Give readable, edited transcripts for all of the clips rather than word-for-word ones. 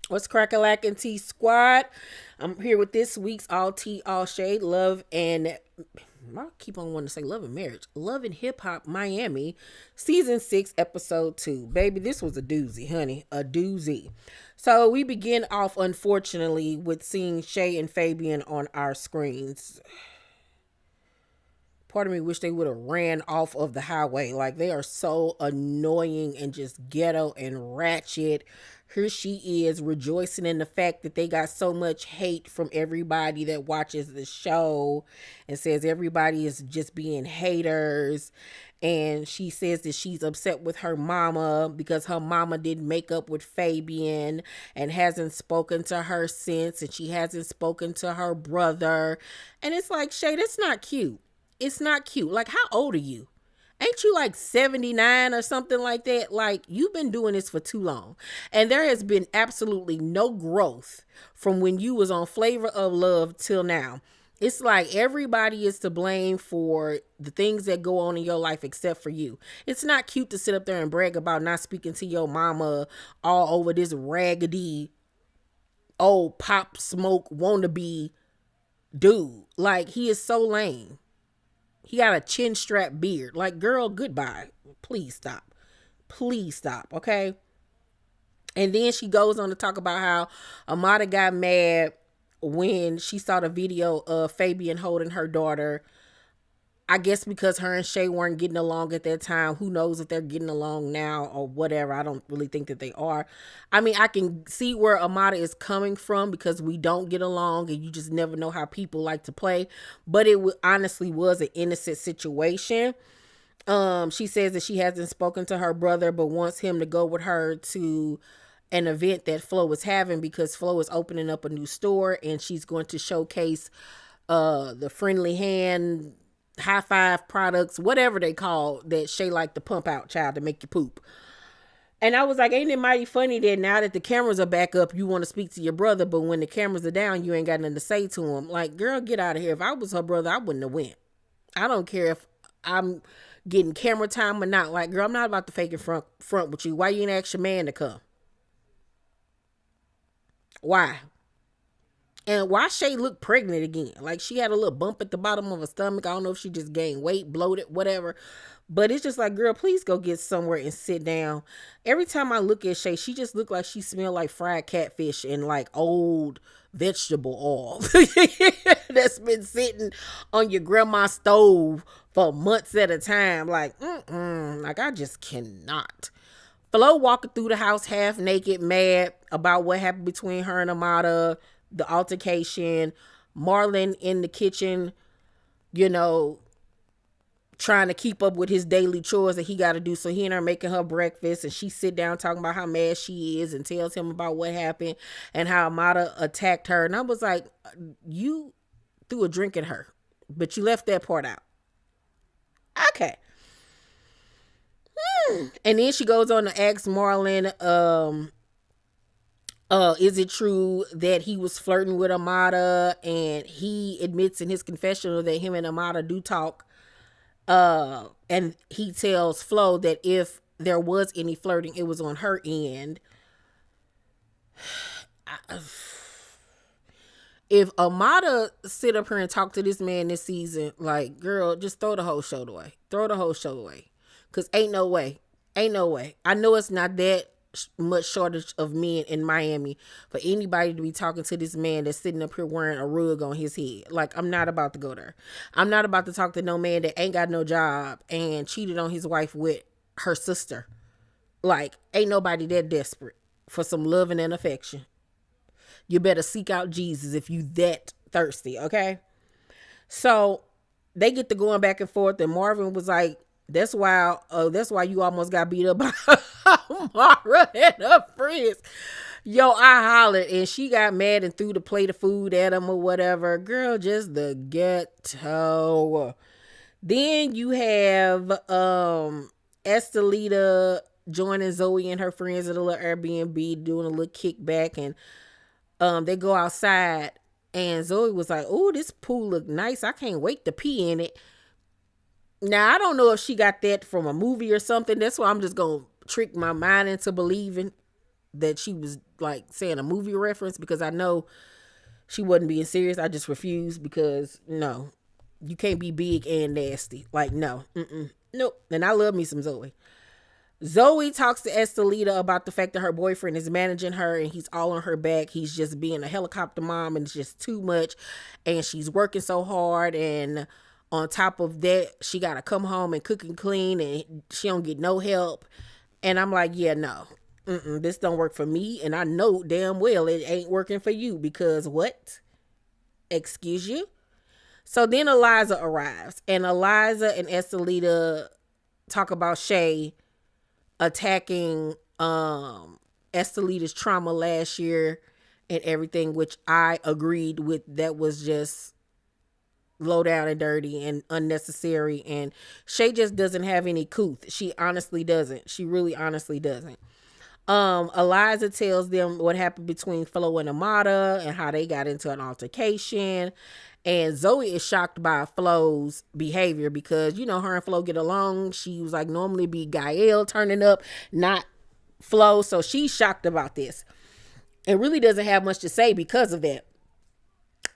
What's crackalackin' T Squad? I'm here with this week's All Tea, All Shade, Love and I keep on wanting to say Love and Marriage, Love and Hip Hop Miami, Season 6, Episode 2. Baby, this was a doozy, honey, a doozy. So we begin off, unfortunately, with seeing Shay and Fabian on our screens. Part of me wish they would have ran off of the highway. Like, they are so annoying and just ghetto and ratchet. Here she is rejoicing in the fact that they got so much hate from everybody that watches the show and says everybody is just being haters. And she says that she's upset with her mama because her mama didn't make up with Fabian and hasn't spoken to her since, and she hasn't spoken to her brother. And it's like, Shay, that's not cute. It's not cute. Like, how old are you? Ain't you like 79 or something like that? Like, you've been doing this for too long. And there has been absolutely no growth from when you was on Flavor of Love till now. It's like everybody is to blame for the things that go on in your life except for you. It's not cute to sit up there and brag about not speaking to your mama all over this raggedy old pop smoke wannabe dude. Like, he is so lame. He got a chin strap beard. Like, girl, goodbye. Please stop. Please stop, okay? And then she goes on to talk about how Amada got mad when she saw the video of Fabian holding her daughter. I guess because her and Shay weren't getting along at that time. Who knows if they're getting along now or whatever. I don't really think that they are. I mean, I can see where Amada is coming from because we don't get along and you just never know how people like to play. But it honestly was an innocent situation. She says that she hasn't spoken to her brother but wants him to go with her to an event that Flo is having because Flo is opening up a new store and she's going to showcase the friendly hand high five products, whatever they call that Shay like to pump out, child, to make you poop. And I was like, ain't it mighty funny that now that the cameras are back up, you want to speak to your brother, but when the cameras are down, you ain't got nothing to say to him. Like, girl, get out of here. If I was her brother, I wouldn't have went. I don't care if I'm getting camera time or not. Like, girl, I'm not about to fake it front with you. Why you ain't ask your man to come? Why? And why Shay look pregnant again? Like, she had a little bump at the bottom of her stomach. I don't know if she just gained weight, bloated, whatever. But it's just like, girl, please go get somewhere and sit down. Every time I look at Shay, she just look like she smell like fried catfish and like old vegetable oil that's been sitting on your grandma's stove for months at a time. Like, like, I just cannot. Flo walking through the house half naked, mad about what happened between her and Amada, the altercation. Marlon in the kitchen, trying to keep up with his daily chores that he got to do. So he and her making her breakfast, and she sit down talking about how mad she is and tells him about what happened and how Amada attacked her. And I was like, you threw a drink at her, but you left that part out. Okay. And then she goes on to ask Marlon, is it true that he was flirting with Amada? And he admits in his confessional that him and Amada do talk. And he tells Flo that if there was any flirting, it was on her end. If Amada sit up here and talk to this man this season, like, girl, just throw the whole show away. Throw the whole show away. Because ain't no way. Ain't no way. I know it's not that much shortage of men in Miami for anybody to be talking to this man that's sitting up here wearing a rug on his head. Like, I'm not about to go there. I'm not about to talk to no man that ain't got no job and cheated on his wife with her sister. Like, ain't nobody that desperate for some loving and affection. You better seek out Jesus if you that thirsty, okay? So they get to going back and forth, and Marvin was like, that's why you almost got beat up by Mara and her friends. Yo, I hollered, and she got mad and threw the plate of food at him or whatever. Girl, just the ghetto. Then you have Estelita joining Zoey and her friends at a little Airbnb, doing a little kickback, and they go outside, and Zoey was like, oh, this pool look nice. I can't wait to pee in it. Now, I don't know if she got that from a movie or something. That's why I'm just going to trick my mind into believing. that she was like saying a movie reference, because I know she wasn't being serious. I just refused, because no, you can't be big and nasty. Like, no, nope. And I love me some Zoey. Zoey talks to Estelita about the fact that her boyfriend is managing her and he's all on her back. He's just being a helicopter mom and it's just too much. And she's working so hard. And on top of that, she got to come home and cook and clean and she don't get no help. And I'm like, yeah, no, this don't work for me. And I know damn well it ain't working for you, because what? Excuse you? So then Eliza arrives, and Eliza and Estelita talk about Shay attacking Estelita's trauma last year and everything, which I agreed with. That was just low down and dirty and unnecessary, and Shay just doesn't have any couth. She honestly doesn't. She really honestly doesn't. Eliza tells them what happened between Flo and Amada and how they got into an altercation. And Zoey is shocked by Flo's behavior, because, you know, her and Flo get along. She was like, normally be Gaelle turning up, not Flo. So she's shocked about this and really doesn't have much to say because of that.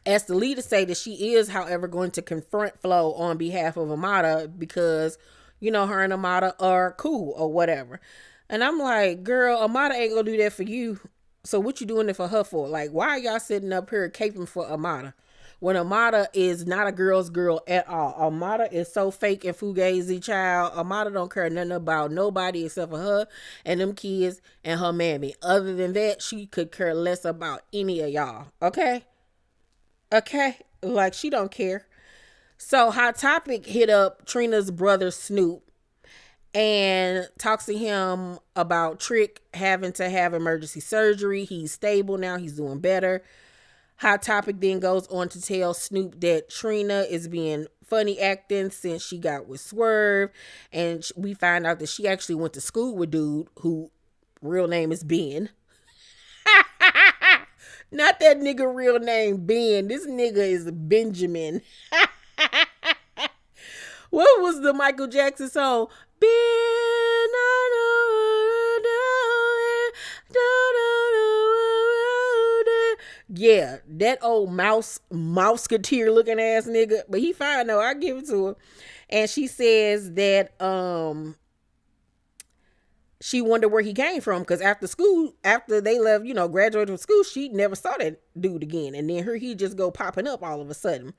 Estelita say that she is, however, going to confront Flo on behalf of Amada, because, you know, her and Amada are cool or whatever. And I'm like, girl, Amada ain't gonna do that for you. So what you doing it for her for? Like, why are y'all sitting up here caping for Amada, when Amada is not a girl's girl at all? Amada is so fake and fugazi, child. Amada don't care nothing about nobody except for her and them kids and her mammy. Other than that, she could care less about any of y'all. Okay? Like, she don't care. So Hot Topic hit up Trina's brother Snoop and talks to him about Trick having to have emergency surgery. He's stable now. He's doing better. Hot Topic then goes on to tell Snoop that Trina is being funny acting since she got with Swerve. And we find out that she actually went to school with dude who real name is Ben. Not that nigga real name Ben. This nigga is Benjamin. What was the Michael Jackson song? Ben, yeah, that old mouseketeer looking ass nigga. But he fine though. I give it to her. And she says that she wondered where he came from, because after they left, you know, graduated from school, she never saw that dude again. And then he just go popping up all of a sudden.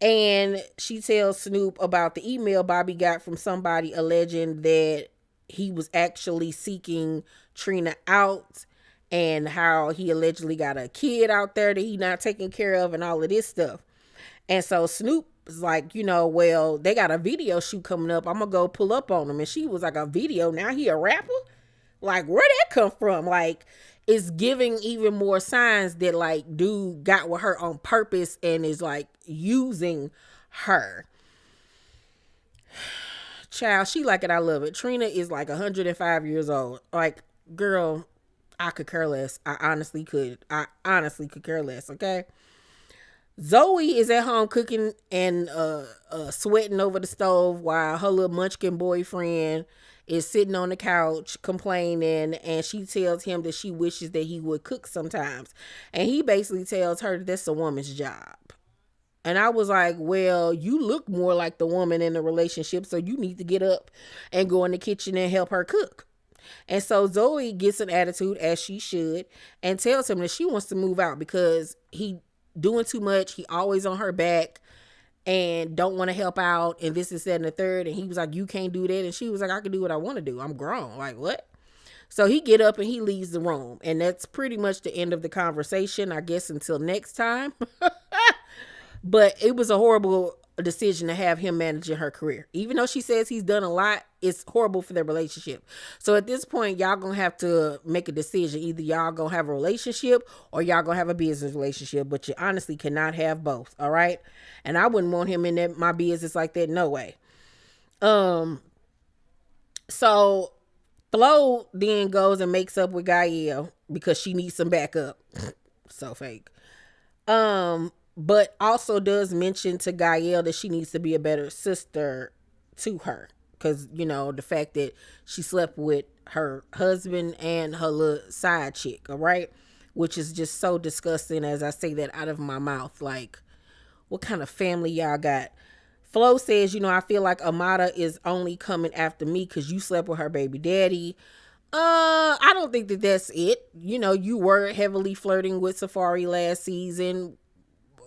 And she tells Snoop about the email Bobby got from somebody alleging that he was actually seeking Trina out, and how he allegedly got a kid out there that he not taking care of and all of this stuff. And so Snoop was like, you know, well, they got a video shoot coming up. I'm going to go pull up on him. And she was like, a video? Now he a rapper? Like, where'd that come from? Like, it's giving even more signs that, like, dude got with her on purpose and is, like, using her. Child, she like it, I love it. Trina is, like, 105 years old. Like, girl, I could care less. I honestly could care less, okay? Zoey is at home cooking and sweating over the stove while her little munchkin boyfriend is sitting on the couch complaining, and she tells him that she wishes that he would cook sometimes. And he basically tells her that that's a woman's job. And I was like, well, you look more like the woman in the relationship, so you need to get up and go in the kitchen and help her cook. And so Zoey gets an attitude, as she should, and tells him that she wants to move out because he doing too much. He always on her back and don't want to help out, and this is that and the third. And he was like, you can't do that. And she was like, I can do what I want to do. I'm grown. Like, what? So he get up and he leaves the room, and that's pretty much the end of the conversation, I guess, until next time. But it was a horrible decision to have him managing her career. Even though she says he's done a lot, it's horrible for their relationship. So at this point, y'all gonna have to make a decision. Either y'all gonna have a relationship or y'all gonna have a business relationship, but you honestly cannot have both. All right. And I wouldn't want him in my business like that. No way. So Flo then goes and makes up with Gaelle because she needs some backup. So fake. But also does mention to Gaelle that she needs to be a better sister to her. Because, you know, the fact that she slept with her husband and her little side chick, all right? Which is just so disgusting as I say that out of my mouth. Like, what kind of family y'all got? Flo says, I feel like Amada is only coming after me because you slept with her baby daddy. I don't think that that's it. You were heavily flirting with Safari last season.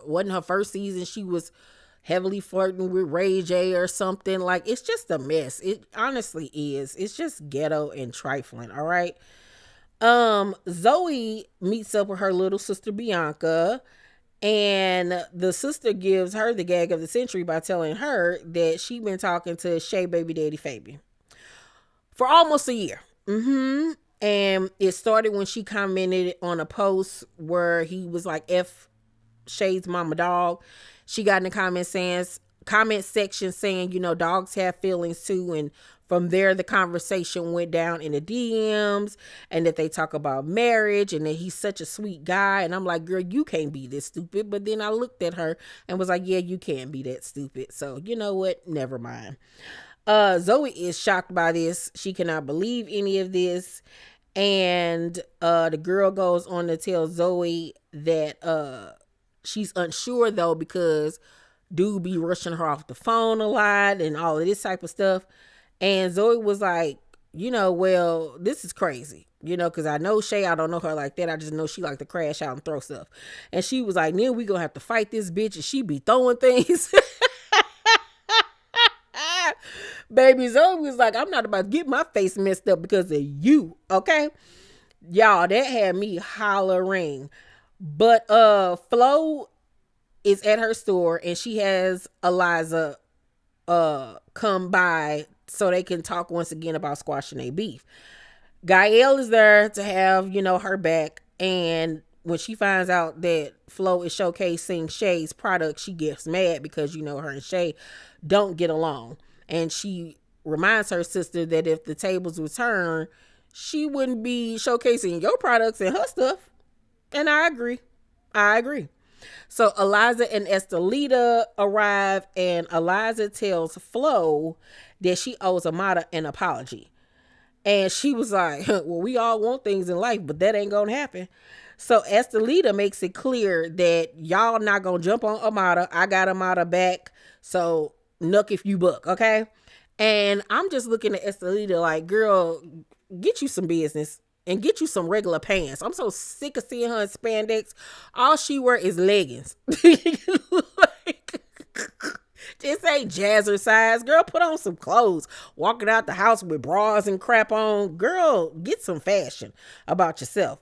Wasn't her first season, she was heavily flirting with Ray J or something. Like, it's just a mess. It honestly is. It's just ghetto and trifling, all right? Zoey meets up with her little sister Bianca, and the sister gives her the gag of the century by telling her that she been talking to Shay baby daddy Fabian for almost a year. And it started when she commented on a post where he was like, F Shay's mama dog. She got in the comment section saying, dogs have feelings too. And from there, the conversation went down in the DMs, and that they talk about marriage and that he's such a sweet guy. And I'm like, girl, you can't be this stupid. But then I looked at her and was like, yeah, you can be that stupid. So you know what? Never mind. Zoey is shocked by this. She cannot believe any of this. And the girl goes on to tell Zoey that she's unsure though, because dude be rushing her off the phone a lot and all of this type of stuff. And Zoey was like, well, this is crazy, because I know Shay, I don't know her like that. I just know she like to crash out and throw stuff. And she was like, then we gonna have to fight this bitch, and she be throwing things. Baby, Zoey was like, I'm not about to get my face messed up because of you, okay? Y'all, that had me hollering. But Flo is at her store, and she has Eliza come by so they can talk once again about squashing their beef. Gaelle is there to have, her back. And when she finds out that Flo is showcasing Shay's product, she gets mad because, her and Shay don't get along. And she reminds her sister that if the tables were turned, she wouldn't be showcasing your products and her stuff. And I agree. So Eliza and Estelita arrive, and Eliza tells Flo that she owes Amada an apology. And she was like, well, we all want things in life, but that ain't gonna happen. So Estelita makes it clear that y'all not gonna jump on Amada. I got Amada back, so nuck if you buck, okay? And I'm just looking at Estelita like, girl, get you some business. And get you some regular pants. I'm so sick of seeing her in spandex. All she wear is leggings. Like, this ain't jazzercise. Girl, put on some clothes. Walking out the house with bras and crap on. Girl, get some fashion about yourself.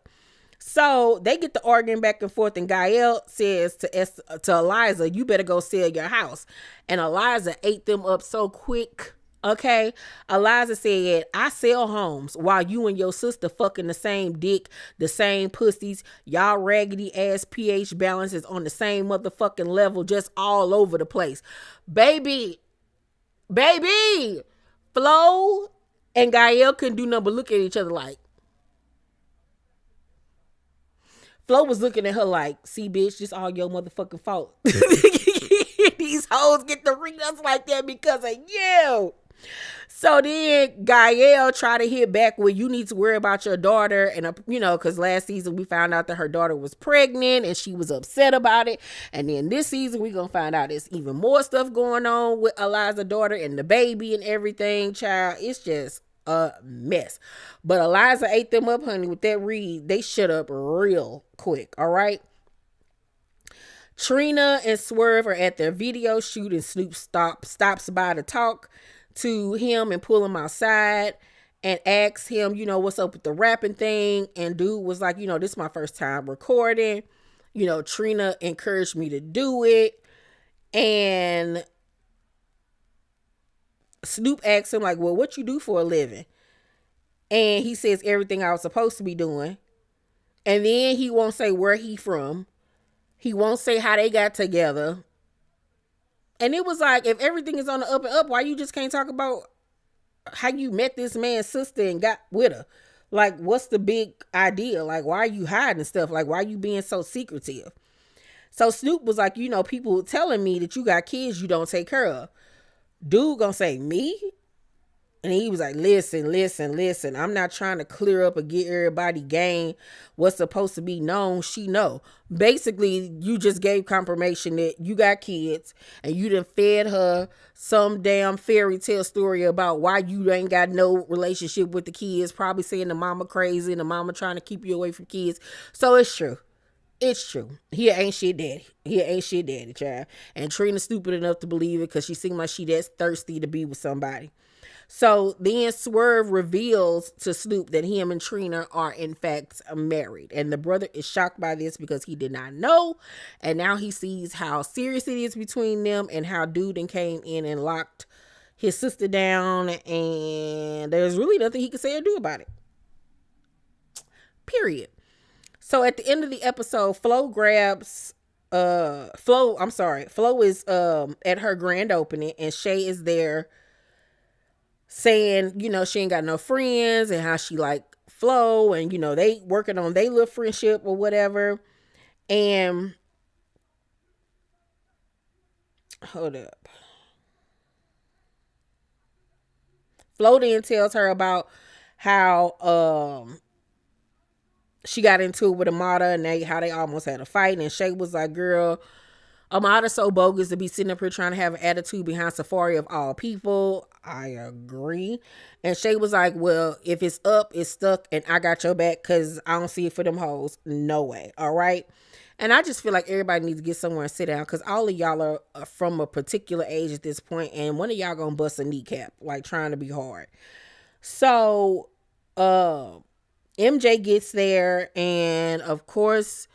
So they get the arguing back and forth, and Gaelle says to Eliza, you better go sell your house. And Eliza ate them up so quick. Okay, Eliza said, I sell homes while you and your sister fucking the same dick, the same pussies. Y'all raggedy ass pH balance is on the same motherfucking level, just all over the place. Baby, Flo and Gaelle couldn't do nothing but look at each other like. Flo was looking at her like, see, bitch, this all your motherfucking fault. These hoes get to read us like that because of you. So then Gaelle tried to hit back with, you need to worry about your daughter. And, because last season we found out that her daughter was pregnant and she was upset about it. And then this season we going to find out there's even more stuff going on with Eliza's daughter and the baby and everything, child. It's just a mess. But Eliza ate them up, honey, with that read. They shut up real quick, all right? Trina and Swerve are at their video shoot, and Snoop stops by to talk to him and pull him outside and asks him, what's up with the rapping thing. And dude was like, this is my first time recording. Trina encouraged me to do it. And Snoop asks him like, well, what you do for a living? And he says everything I was supposed to be doing. And then he won't say where he from. He won't say how they got together. And it was like, if everything is on the up and up, why you just can't talk about how you met this man's sister and got with her? Like, what's the big idea? Like, why are you hiding stuff? Like, why are you being so secretive? So Snoop was like, people telling me that you got kids you don't take care of. Dude gonna say, me? And he was like, listen. I'm not trying to clear up or get everybody gang what's supposed to be known. She know. Basically, you just gave confirmation that you got kids and you done fed her some damn fairy tale story about why you ain't got no relationship with the kids. Probably saying the mama crazy and the mama trying to keep you away from kids. So it's true. It's true. He ain't shit daddy. He ain't shit daddy, child. And Trina's stupid enough to believe it because she seemed like she that's thirsty to be with somebody. So then Swerve reveals to Snoop that him and Trina are in fact married. And the brother is shocked by this because he did not know. And now he sees how serious it is between them and how dude came in and locked his sister down. And there's really nothing he can say or do about it. Period. So at the end of the episode, Flo is at her grand opening and Shay is there saying, she ain't got no friends and how she like Flo and, they working on their little friendship or whatever. And hold up. Flo then tells her about how she got into it with Amada and how they almost had a fight. And Shay was like, girl, Amada's so bogus to be sitting up here trying to have an attitude behind Safari of all people. I agree. And Shay was like, well, if it's up, it's stuck, and I got your back because I don't see it for them hoes. No way. All right. And I just feel like everybody needs to get somewhere and sit down because all of y'all are from a particular age at this point, and one of y'all gonna bust a kneecap, like trying to be hard. So, MJ gets there, and of course,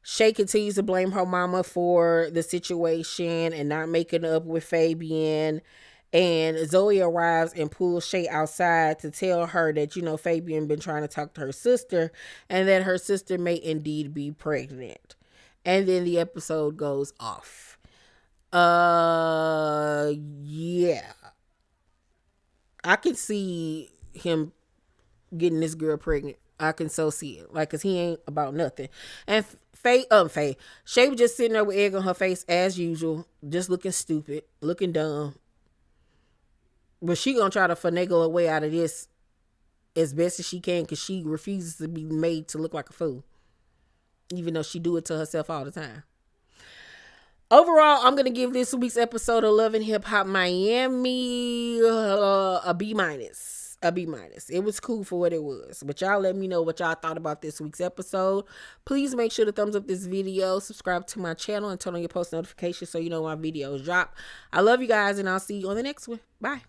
Shay continues to blame her mama for the situation and not making up with Fabian. And Zoey arrives and pulls Shay outside to tell her that, Fabian been trying to talk to her sister and that her sister may indeed be pregnant. And then the episode goes off. Yeah. I can see him getting this girl pregnant. I can so see it. Like, cause he ain't about nothing. And Shay was just sitting there with egg on her face as usual, just looking stupid, looking dumb. But she gonna try to finagle her way out of this as best as she can because she refuses to be made to look like a fool. Even though she do it to herself all the time. Overall, I'm going to give this week's episode of Love and Hip Hop Miami a B-. A B-. It was cool for what it was. But y'all let me know what y'all thought about this week's episode. Please make sure to thumbs up this video, subscribe to my channel, and turn on your post notifications so you know when my videos drop. I love you guys, and I'll see you on the next one. Bye.